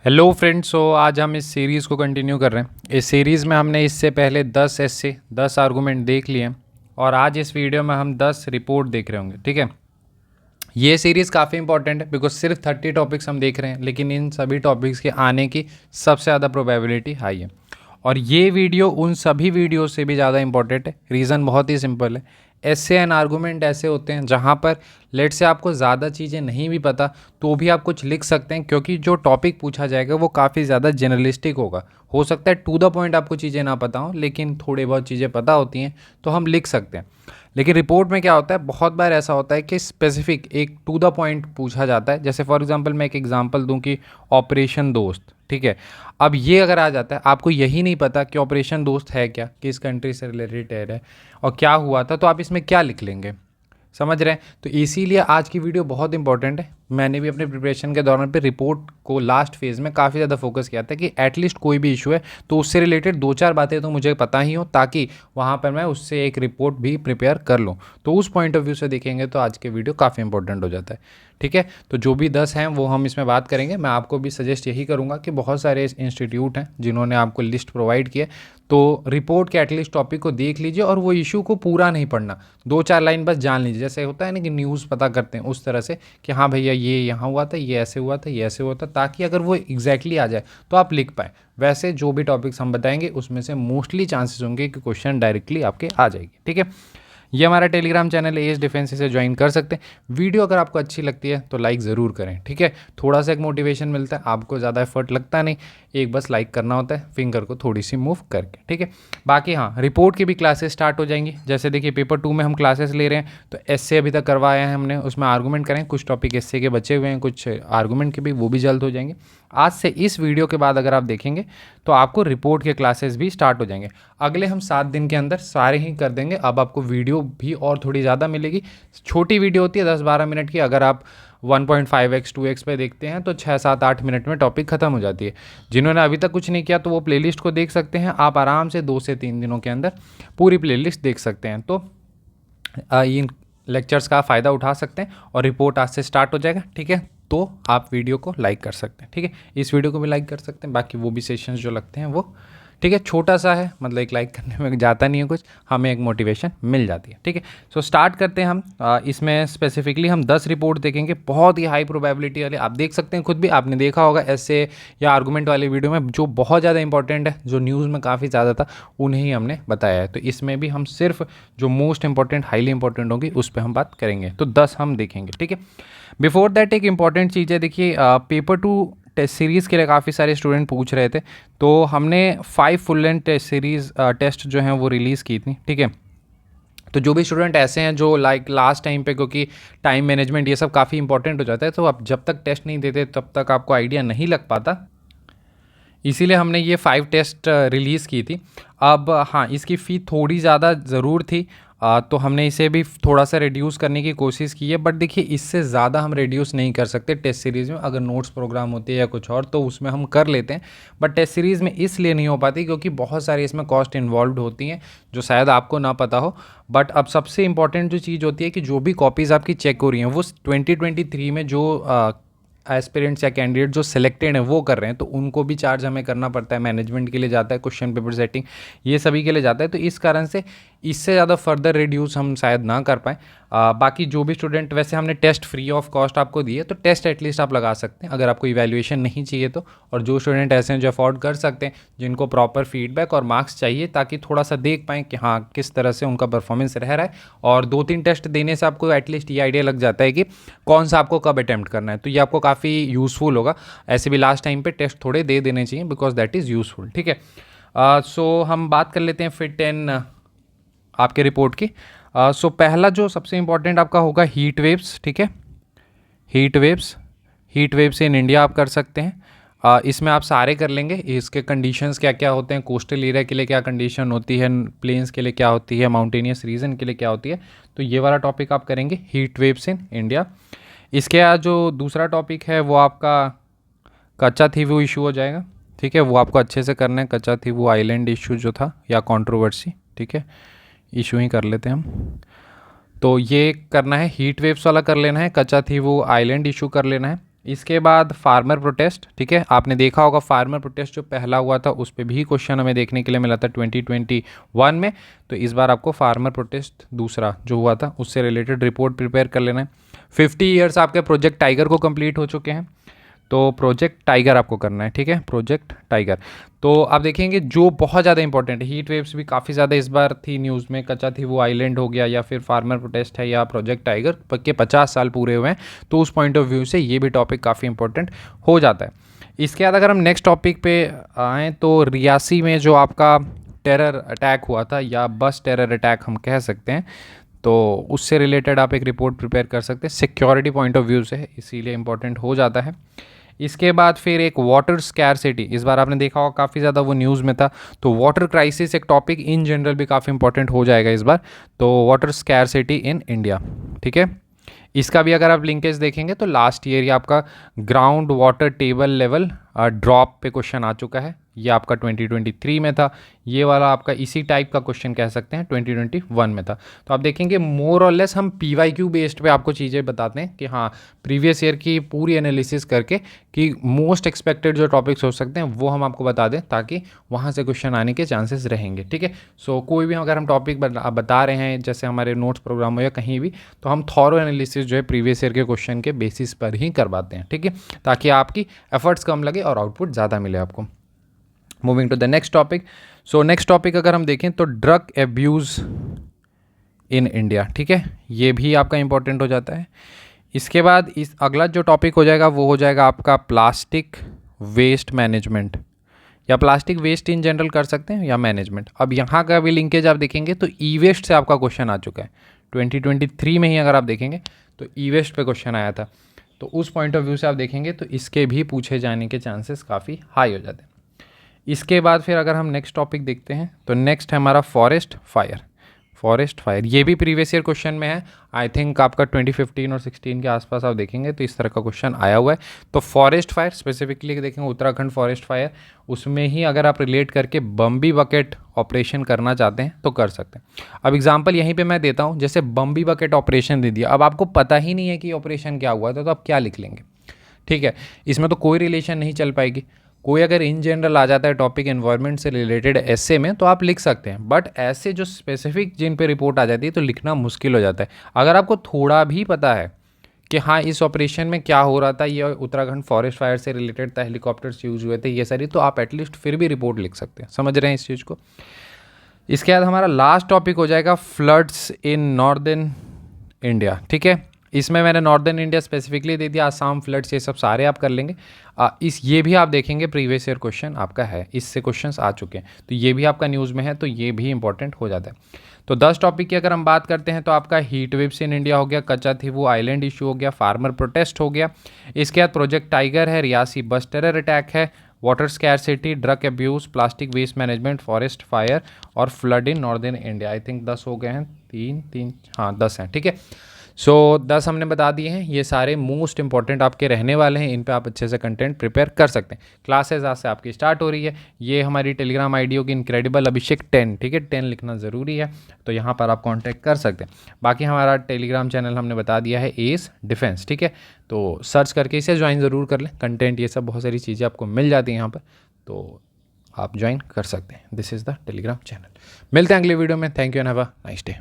Hello friends. आज हम इस सीरीज़ को कंटिन्यू कर रहे हैं। इस सीरीज़ में हमने इससे पहले 10 एस्से 10 आर्गूमेंट देख लिए हैं और आज इस वीडियो में हम 10 रिपोर्ट देख रहे होंगे। ठीक है, ये सीरीज़ काफ़ी इंपॉर्टेंट है बिकॉज सिर्फ 30 टॉपिक्स हम देख रहे हैं, लेकिन इन सभी टॉपिक्स के आने की सबसे ज़्यादा प्रोबेबिलिटी हाई है। और ये वीडियो उन सभी वीडियो से भी ज़्यादा इंपॉर्टेंट है। रीज़न बहुत ही सिंपल है। एस्से एंड आर्गूमेंट ऐसे होते हैं जहाँ पर लेट से आपको ज़्यादा चीज़ें नहीं भी पता तो भी आप कुछ लिख सकते हैं, क्योंकि जो टॉपिक पूछा जाएगा वो काफ़ी ज़्यादा जनरलिस्टिक होगा। हो सकता है टू द पॉइंट आपको चीज़ें ना पता हों, लेकिन थोड़ी बहुत चीज़ें पता होती हैं तो हम लिख सकते हैं। लेकिन रिपोर्ट में क्या होता है, बहुत बार ऐसा होता है कि स्पेसिफिक एक टू द पॉइंट पूछा जाता है। जैसे फॉर एग्जांपल मैं एक एग्जांपल दूं कि ऑपरेशन दोस्त, ठीक है। अब ये अगर आ जाता है, आपको यही नहीं पता कि ऑपरेशन दोस्त है क्या, किस कंट्री से रिलेटेड है और क्या हुआ था, तो आप इसमें क्या लिख लेंगे, समझ रहे हैं। तो इसीलिए आज की वीडियो बहुत इंपॉर्टेंट है। मैंने भी अपने प्रिपरेशन के दौरान पे रिपोर्ट को लास्ट फेज़ में काफ़ी ज़्यादा फोकस किया था कि एटलीस्ट कोई भी इशू है तो उससे रिलेटेड दो चार बातें तो मुझे पता ही हो, ताकि वहाँ पर मैं उससे एक रिपोर्ट भी प्रिपेयर कर लूँ। तो उस पॉइंट ऑफ व्यू से देखेंगे तो आज के वीडियो काफ़ी इंपॉर्टेंट हो जाता है। ठीक है, तो जो भी 10 हैं वो हम इसमें बात करेंगे। मैं आपको भी सजेस्ट यही करूँगा कि बहुत सारे इंस्टीट्यूट हैं जिन्होंने आपको लिस्ट प्रोवाइड किया, तो रिपोर्ट के एटलीस्ट टॉपिक को देख लीजिए और वो इशू को पूरा नहीं पढ़ना, दो चार लाइन बस जान लीजिए। जैसे होता है ना कि न्यूज़ पता करते हैं उस तरह से कि हाँ भैया ये यहाँ हुआ था, ये ऐसे हुआ था, ये ऐसे हुआ था, ताकि अगर वो एग्जैक्टली आ जाए तो आप लिख पाएँ। वैसे जो भी टॉपिक्स हम बताएंगे उसमें से मोस्टली चांसेस होंगे कि क्वेश्चन डायरेक्टली आपके आ जाएगी। ठीक है, ये हमारा टेलीग्राम चैनल है, एज डिफेंस से ज्वाइन कर सकते हैं। वीडियो अगर आपको अच्छी लगती है तो लाइक ज़रूर करें। ठीक है, थोड़ा सा एक मोटिवेशन मिलता है, आपको ज़्यादा एफर्ट लगता नहीं, एक बस लाइक करना होता है फिंगर को थोड़ी सी मूव करके। ठीक है, बाकी हाँ, रिपोर्ट की भी क्लासेस स्टार्ट हो जाएंगी। जैसे देखिए पेपर 2 में हम क्लासेस ले रहे हैं, तो एससे अभी तक करवाया है हमने, उसमें आर्गूमेंट करें, कुछ टॉपिक एससे के बचे हुए हैं, कुछ आर्गूमेंट के भी, वो भी जल्द हो जाएंगे। आज से इस वीडियो के बाद अगर आप देखेंगे तो आपको रिपोर्ट के क्लासेस भी स्टार्ट हो जाएंगे। अगले हम 7 दिन के अंदर सारे ही कर देंगे। अब आपको वीडियो भी और थोड़ी ज़्यादा मिलेगी। छोटी वीडियो होती है 10-12 मिनट की, अगर आप 1.5x 2x पे देखते हैं तो 6-7-8 मिनट में टॉपिक ख़त्म हो जाती है। जिन्होंने अभी तक कुछ नहीं किया तो वो प्लेलिस्ट को देख सकते हैं। आप आराम से 2 से 3 दिनों के अंदर पूरी प्लेलिस्ट देख सकते हैं। तो इन लेक्चर्स का फ़ायदा उठा सकते हैं और रिपोर्ट आज से स्टार्ट हो जाएगा। ठीक है, तो आप वीडियो को लाइक कर सकते हैं। ठीक है, इस वीडियो को भी लाइक कर सकते हैं, बाकी वो भी सेशंस जो लगते हैं वो। ठीक है, छोटा सा है, मतलब एक लाइक करने में जाता नहीं है कुछ, हमें एक मोटिवेशन मिल जाती है। ठीक है, सो स्टार्ट करते हैं हम। इसमें स्पेसिफिकली हम 10 रिपोर्ट देखेंगे, बहुत ही हाई प्रोबेबिलिटी वाले। आप देख सकते हैं, खुद भी आपने देखा होगा ऐसे या आर्गूमेंट वाले वीडियो में, जो बहुत ज़्यादा इंपॉर्टेंट है, जो न्यूज़ में काफ़ी ज़्यादा था, उन्हें ही हमने बताया है। तो इसमें भी हम सिर्फ जो मोस्ट इंपॉर्टेंट, हाईली इंपॉर्टेंट होगी उस पर हम बात करेंगे। तो 10 हम देखेंगे। ठीक है, बिफोर दैट एक इंपॉर्टेंट चीज़ है, देखिए पेपर 2 टेस्ट सीरीज़ के लिए काफ़ी सारे स्टूडेंट पूछ रहे थे, तो हमने 5 full length test series test जो हैं वो रिलीज़ की थी। ठीक है, तो जो भी स्टूडेंट ऐसे हैं जो लाइक लास्ट टाइम पे, क्योंकि टाइम मैनेजमेंट ये सब काफ़ी इंपॉर्टेंट हो जाता है, तो आप जब तक टेस्ट नहीं देते तब तक आपको आइडिया नहीं लग पाता, इसीलिए हमने ये 5 टेस्ट रिलीज़ की थी। अब हाँ, इसकी फ़ी थोड़ी ज़्यादा ज़रूर थी, तो हमने इसे भी थोड़ा सा रिड्यूस करने की कोशिश की है। बट देखिए, इससे ज़्यादा हम रिड्यूस नहीं कर सकते टेस्ट सीरीज़ में। अगर नोट्स प्रोग्राम होती है या कुछ और तो उसमें हम कर लेते हैं, बट टेस्ट सीरीज़ में इसलिए नहीं हो पाती क्योंकि बहुत सारी इसमें कॉस्ट इन्वॉल्व होती हैं जो शायद आपको ना पता हो। बट अब सबसे इंपॉर्टेंट जो चीज़ होती है कि जो भी कॉपीज़ आपकी चेक हो रही हैं वो 2023 में जो एस्पिरेंट्स या कैंडिडेट जो सिलेक्टेड हैं वो कर रहे हैं, तो उनको भी चार्ज हमें करना पड़ता है। मैनेजमेंट के लिए जाता है, क्वेश्चन पेपर सेटिंग, ये सभी के लिए जाता है। तो इस कारण से इससे ज़्यादा फर्दर रिड्यूस हम शायद ना कर पाएँ। बाकी जो भी स्टूडेंट, वैसे हमने टेस्ट फ्री ऑफ कॉस्ट आपको दिए, तो टेस्ट एटलीस्ट आप लगा सकते हैं अगर आपको इवैल्यूएशन नहीं चाहिए तो। और जो स्टूडेंट ऐसे हैं जो अफोर्ड कर सकते हैं, जिनको प्रॉपर फीडबैक और मार्क्स चाहिए ताकि थोड़ा सा देख पाएँ कि हाँ किस तरह से उनका परफॉर्मेंस रह रहा है, और 2-3 टेस्ट देने से आपको एटलीस्ट ये आइडिया लग जाता है कि कौन सा आपको कब अटैम्प्ट करना है। तो ये आपको काफ़ी यूज़फुल होगा। ऐसे भी लास्ट टाइम पे टेस्ट थोड़े दे देने चाहिए बिकॉज दैट इज़ यूज़फुल। ठीक है, सो हम बात कर लेते हैं फिट इन आपके रिपोर्ट की। सो पहला जो सबसे इंपॉर्टेंट आपका होगा हीट वेव्स। ठीक है, हीट वेव्स इन इंडिया आप कर सकते हैं। इसमें आप सारे कर लेंगे। इसके कंडीशंस क्या क्या होते हैं, कोस्टल एरिया के लिए क्या कंडीशन होती है, प्लेन्स के लिए क्या होती है, माउंटेनियस रीजन के लिए क्या होती है, तो ये वाला टॉपिक आप करेंगे, हीट वेव्स इन इंडिया। इसके बाद जो दूसरा टॉपिक है वो आपका कच्चाथीवू इशू हो जाएगा। ठीक है, वो आपको अच्छे से करना है, कच्चाथीवू आइलैंड इशू जो था या कंट्रोवर्सी। ठीक है, इशू ही कर लेते हैं हम। तो ये करना है, हीट वेव्स वाला कर लेना है, कच्चाथीवू आइलैंड इशू कर लेना है। इसके बाद फार्मर प्रोटेस्ट, ठीक है, आपने देखा होगा फार्मर प्रोटेस्ट जो पहला हुआ था उस पर भी क्वेश्चन हमें देखने के लिए मिला था 2021 में। तो इस बार आपको फार्मर प्रोटेस्ट दूसरा जो हुआ था उससे रिलेटेड रिपोर्ट प्रिपेयर कर लेना है। 50 ईयर्स आपके प्रोजेक्ट टाइगर को कंप्लीट हो चुके हैं, तो प्रोजेक्ट टाइगर आपको करना है, ठीक है, प्रोजेक्ट टाइगर। तो आप देखेंगे जो बहुत ज़्यादा इंपॉर्टेंट है, हीट वेव्स भी काफ़ी ज़्यादा इस बार थी न्यूज़ में, कच्चा थी वो आइलैंड हो गया या फिर फार्मर प्रोटेस्ट है या प्रोजेक्ट टाइगर के 50 साल पूरे हुए हैं, तो उस पॉइंट ऑफ व्यू से ये भी टॉपिक काफ़ी इंपॉर्टेंट हो जाता है। इसके बाद अगर हम नेक्स्ट टॉपिक पे आएँ तो रियासी में जो आपका टेरर अटैक हुआ था या बस टेरर अटैक हम कह सकते हैं, तो उससे रिलेटेड आप एक रिपोर्ट प्रिपेयर कर सकते हैं, सिक्योरिटी पॉइंट ऑफ व्यू से, इसीलिए इंपॉर्टेंट हो जाता है। इसके बाद फिर एक वाटर स्कैरसिटी, इस बार आपने देखा होगा काफ़ी ज़्यादा वो न्यूज़ में था, तो वाटर क्राइसिस एक टॉपिक इन जनरल भी काफ़ी इंपॉर्टेंट हो जाएगा इस बार, तो वाटर स्कैरसिटी इन इंडिया, ठीक है। इसका भी अगर आप लिंकेज देखेंगे तो लास्ट ईयर ही आपका ground water table level drop पे क्वेश्चन आ चुका है, ये आपका 2023 में था, ये वाला आपका इसी टाइप का क्वेश्चन कह सकते हैं 2021 में था। तो आप देखेंगे मोर और लेस हम PYQ बेस्ड पे आपको चीज़ें बताते हैं कि हाँ प्रीवियस ईयर की पूरी एनालिसिस करके कि मोस्ट एक्सपेक्टेड जो टॉपिक्स हो सकते हैं वो हम आपको बता दें ताकि वहाँ से क्वेश्चन आने के चांसेस रहेंगे, ठीक है। सो कोई भी अगर हम टॉपिक बता रहे हैं जैसे हमारे नोट्स प्रोग्राम हो या कहीं भी, तो हम थॉरो एनालिसिस जो है प्रीवियस ईयर के क्वेश्चन के बेसिस पर ही करवाते हैं, ठीक है, ताकि आपकी एफर्ट्स कम लगे और आउटपुट ज़्यादा मिले आपको। Moving to the next topic, so next topic अगर हम देखें तो ड्रग एब्यूज़ इन इंडिया, ठीक है, ये भी आपका इंपॉर्टेंट हो जाता है। इसके बाद इस अगला जो टॉपिक हो जाएगा वो हो जाएगा आपका प्लास्टिक वेस्ट मैनेजमेंट, या प्लास्टिक वेस्ट इन जनरल कर सकते हैं या मैनेजमेंट। अब यहाँ का भी लिंकेज आप देखेंगे तो ई वेस्ट से आपका क्वेश्चन आ चुका है 2023 में ही, अगर आप देखेंगे तो ई वेस्ट पे क्वेश्चन आया था, तो उस पॉइंट ऑफ व्यू से आप देखेंगे तो इसके भी पूछे जाने के चांसेस काफ़ी हाई हो जाते हैं। इसके बाद फिर अगर हम नेक्स्ट टॉपिक देखते हैं तो नेक्स्ट है हमारा फॉरेस्ट फायर। फॉरेस्ट फायर ये भी प्रीवियस ईयर क्वेश्चन में है, आई थिंक आपका 2015 और 16 के आसपास आप देखेंगे तो इस तरह का क्वेश्चन आया हुआ है। तो फॉरेस्ट फायर स्पेसिफिकली देखेंगे उत्तराखंड फॉरेस्ट फायर, उसमें ही अगर आप रिलेट करके बम्बी बकेट ऑपरेशन करना चाहते हैं तो कर सकते हैं। अब एग्जांपल यहीं पे मैं देता हूँ, जैसे बम्बी बकेट ऑपरेशन दे दिया, अब आपको पता ही नहीं है कि ऑपरेशन क्या हुआ था तो आप क्या लिख लेंगे, ठीक है, इसमें तो कोई रिलेशन नहीं चल पाएगी। कोई अगर इन जनरल आ जाता है टॉपिक एनवायरनमेंट से रिलेटेड ऐसे में तो आप लिख सकते हैं, बट ऐसे जो स्पेसिफिक जिन पे रिपोर्ट आ जाती है तो लिखना मुश्किल हो जाता है। अगर आपको थोड़ा भी पता है कि हाँ इस ऑपरेशन में क्या हो रहा था, ये उत्तराखंड फॉरेस्ट फायर से रिलेटेड था, हेलीकॉप्टर्स यूज हुए थे ये सारी, तो आप एटलीस्ट फिर भी रिपोर्ट लिख सकते हैं, समझ रहे हैं इस चीज़ को। इसके बाद हमारा लास्ट टॉपिक हो जाएगा फ्लड्स इन नॉर्दर्न इंडिया, ठीक है, इसमें मैंने नॉर्दर्न इंडिया स्पेसिफिकली दे दिया, आसाम फ्लड्स ये सब सारे आप कर लेंगे। ये भी आप देखेंगे प्रीवियस ईयर क्वेश्चन आपका है, इससे क्वेश्चंस आ चुके हैं, तो ये भी आपका न्यूज़ में है, तो ये भी इंपॉर्टेंट हो जाता है। तो 10 टॉपिक की अगर हम बात करते हैं तो आपका हीट वेव्स इन इंडिया हो गया, कच्चा थी वो आइलैंड इशू हो गया, फार्मर प्रोटेस्ट हो गया, इसके बाद प्रोजेक्ट टाइगर है, रियासी बस टेरर अटैक है, water scarcity, drug abuse, plastic waste management, forest fire और flood in northern India. I think 10 हो गए हैं, 3 हाँ 10 हैं, ठीक है। सो 10 हमने बता दिए हैं, ये सारे मोस्ट इंपॉर्टेंट आपके रहने वाले हैं, इन पे आप अच्छे से कंटेंट प्रिपेयर कर सकते हैं। क्लासेस आज से आपकी स्टार्ट हो रही है, ये हमारी टेलीग्राम आईडी होगी इनक्रेडिबल अभिषेक 10, ठीक है, 10 लिखना ज़रूरी है, तो यहाँ पर आप कांटेक्ट कर सकते हैं। बाकी हमारा टेलीग्राम चैनल हमने बता दिया है एस डिफेंस, ठीक है, तो सर्च करके इसे ज्वाइन ज़रूर कर लें, कंटेंट ये सब बहुत सारी चीज़ें आपको मिल जाती हैं यहाँ पर, तो आप ज्वाइन कर सकते हैं। This is the Telegram channel. मिलते हैं अगले वीडियो में, thank you and have a nice day.